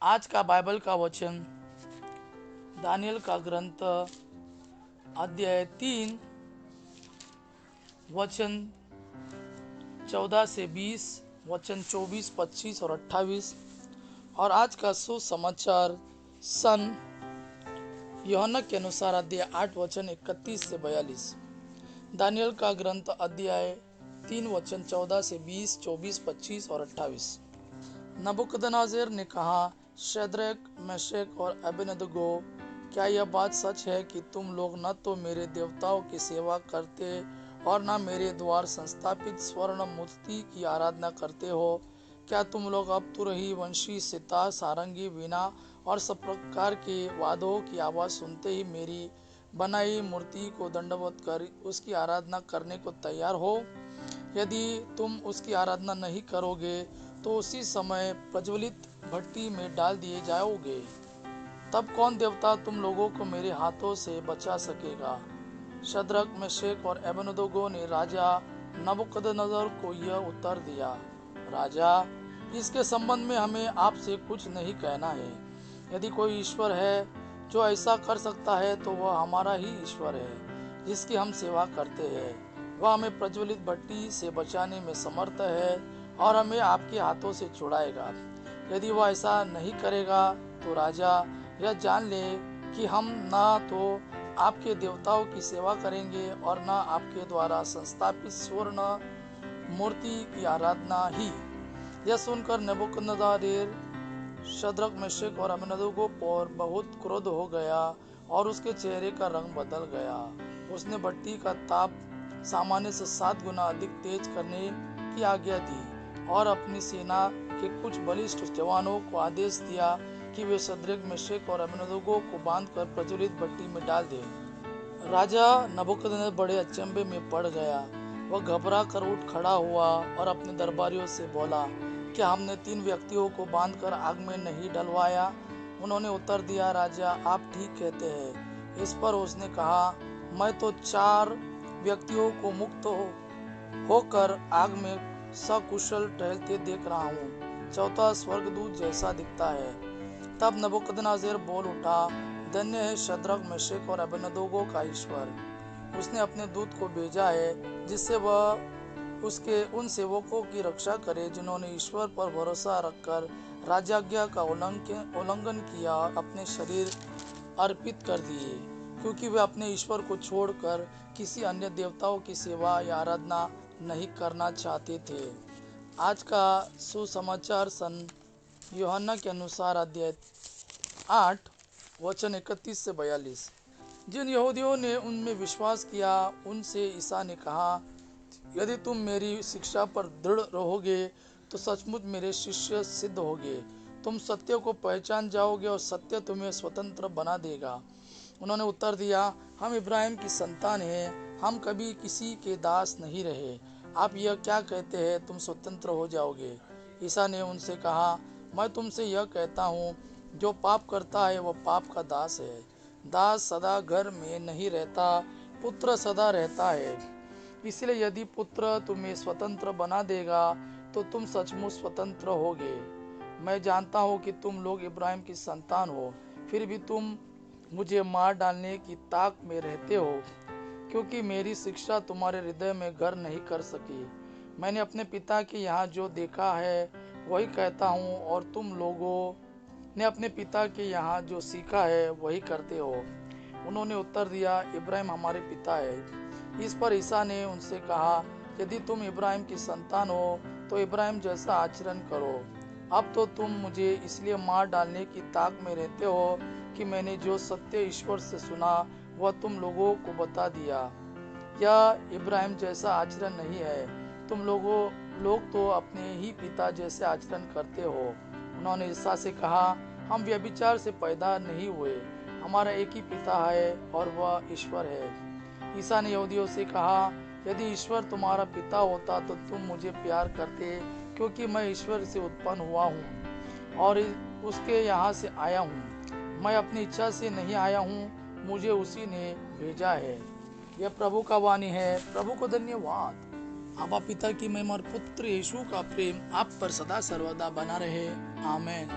आज का बाइबल का वचन दानियल का ग्रंथ अध्याय 3 वचन 14 से 20, वचन 24, 25 और 28। और आज का सुसमाचार सन यूहन्ना के अनुसार अध्याय 8 वचन 31 से 42। दानियल का ग्रंथ अध्याय 3 वचन 14 से 20, 24, 25 और 28। नबूकदनेस्सर ने कहा, शद्रक, मेशक और अबेदनगो, क्या यह बात सच है कि तुम लोग न तो मेरे देवताओं की सेवा करते और न मेरे द्वार संस्थापित स्वर्ण मूर्ति की आराधना करते हो? क्या तुम लोग अब तुरही, वंशी, सितार, सारंगी, वीणा और सब प्रकार के वाद्यों की आवाज़ सुनते ही मेरी बनाई मूर्ति को दंडवत कर उसकी आराधना करने को तैयार हो? यदि तुम उसकी आराधना नहीं करोगे तो उसी समय प्रज्वलित भट्टी में डाल दिए जाओगे। तब कौन देवता तुम लोगों को मेरे हाथों से बचा सकेगा? शद्रक, मेशक और अबेदनगो ने राजा नबूकदनेस्सर को यह उत्तर दिया, राजा, इसके संबंध में हमें आपसे कुछ नहीं कहना है। यदि कोई ईश्वर है जो ऐसा कर सकता है तो वह हमारा ही ईश्वर है जिसकी हम सेवा करते हैं। वह हमें प्रज्वलित भट्टी से बचाने में समर्थ है और हमें आपके हाथों से छुड़ाएगा। यदि वह ऐसा नहीं करेगा तो राजा यह जान ले कि हम ना तो आपके देवताओं की सेवा करेंगे और न आपके द्वारा संस्थापित स्वर्ण मूर्ति की आराधना ही। यह सुनकर नबूकदनेस्सर शद्रक, मेशक और अबेदनगो पर बहुत क्रोध हो गया और उसके चेहरे का रंग बदल गया। उसने भट्टी का ताप सामान्य से 7 गुना अधिक तेज करने की आज्ञा दी और अपनी सेना के कुछ बलिष्ठ जवानों को आदेश दिया कि वे शद्रक, मेशक और अबेदनगो को बांधकर प्रज्वलित भट्टी में डाल दें। राजा नबूकदनेस्सर बड़े अचंभे में पड़ गया। वह घबरा कर उठ खड़ा हुआ और अपने दरबारियों से बोला, क्या हमने 3 व्यक्तियों को बांधकर आग में नहीं डलवाया? उन्होंने उत्तर दिया, राजा, आप ठीक कहते हैं। इस पर उसने कहा, मैं तो 4 व्यक्तियों को मुक्त होकर आग में सकुशल टहलते देख रहा हूँ। चौथा स्वर्गदूत जैसा दिखता है। तब नबूकदनेस्सर बोल उठा, धन्य है शद्रक, मेशक और अबेदनगो का ईश्वर। उसने अपने दूत को भेजा है जिससे वह उसके उन सेवकों की रक्षा करे जिन्होंने ईश्वर पर भरोसा रखकर राजाज्ञा का उल्लंघन किया और अपने शरीर अर्पित कर दिए, क्योंकि वे अपने ईश्वर को छोड़कर किसी अन्य देवताओं की सेवा या आराधना नहीं करना चाहते थे। आज का सुसमाचार सन यूहन्ना के अनुसार अध्याय 8 वचन 31 से 42। जिन यहूदियों ने उनमें विश्वास किया उनसे ईसा ने कहा, यदि तुम मेरी शिक्षा पर दृढ़ रहोगे तो सचमुच मेरे शिष्य सिद्ध होगे। तुम सत्य को पहचान जाओगे और सत्य तुम्हें स्वतंत्र बना देगा। उन्होंने उत्तर दिया, हम इब्राहिम की संतान हैं, हम कभी किसी के दास नहीं रहे। आप यह क्या कहते हैं, तुम स्वतंत्र हो जाओगे? ईसा ने उनसे कहा, मैं तुमसे यह कहता हूँ, जो पाप करता है वह पाप का दास है। दास सदा घर में नहीं रहता, पुत्र सदा रहता है। इसलिए यदि पुत्र तुम्हें स्वतंत्र बना देगा तो तुम सचमुच स्वतंत्र होगे। मैं जानता हूँ कि तुम लोग इब्राहिम की संतान हो, फिर भी तुम मुझे मार डालने की ताक में रहते हो, क्योंकि मेरी शिक्षा तुम्हारे हृदय में घर नहीं कर सकी। मैंने अपने पिता के यहाँ जो देखा है वही कहता हूँ और तुम लोगों ने अपने पिता के यहाँ जो सीखा है वही करते हो। उन्होंने उत्तर दिया, इब्राहिम हमारे पिता है। इस पर ईसा ने उनसे कहा, यदि तुम इब्राहिम की संतान हो तो इब्राहिम जैसा आचरण करो। अब तो तुम मुझे इसलिए मार डालने की ताक में रहते हो कि मैंने जो सत्य ईश्वर से सुना वह तुम लोगों को बता दिया। यह इब्राहिम जैसा आचरण नहीं है। तुम लोग तो अपने ही पिता जैसे आचरण करते हो। उन्होंने ईसा से कहा, हम व्यभिचार से पैदा नहीं हुए, हमारा एक ही पिता है और वह ईश्वर है। ईसा ने यहूदियों से कहा, यदि ईश्वर तुम्हारा पिता होता तो तुम मुझे प्यार करते, क्योंकि मैं ईश्वर से उत्पन्न हुआ हूँ और उसके यहाँ से आया हूँ। मैं अपनी इच्छा से नहीं आया हूँ, मुझे उसी ने भेजा है। यह प्रभु का वाणी है। प्रभु को धन्यवाद। आबा पिता की महिमा और पुत्र यीशु का प्रेम आप पर सदा सर्वदा बना रहे। आमीन।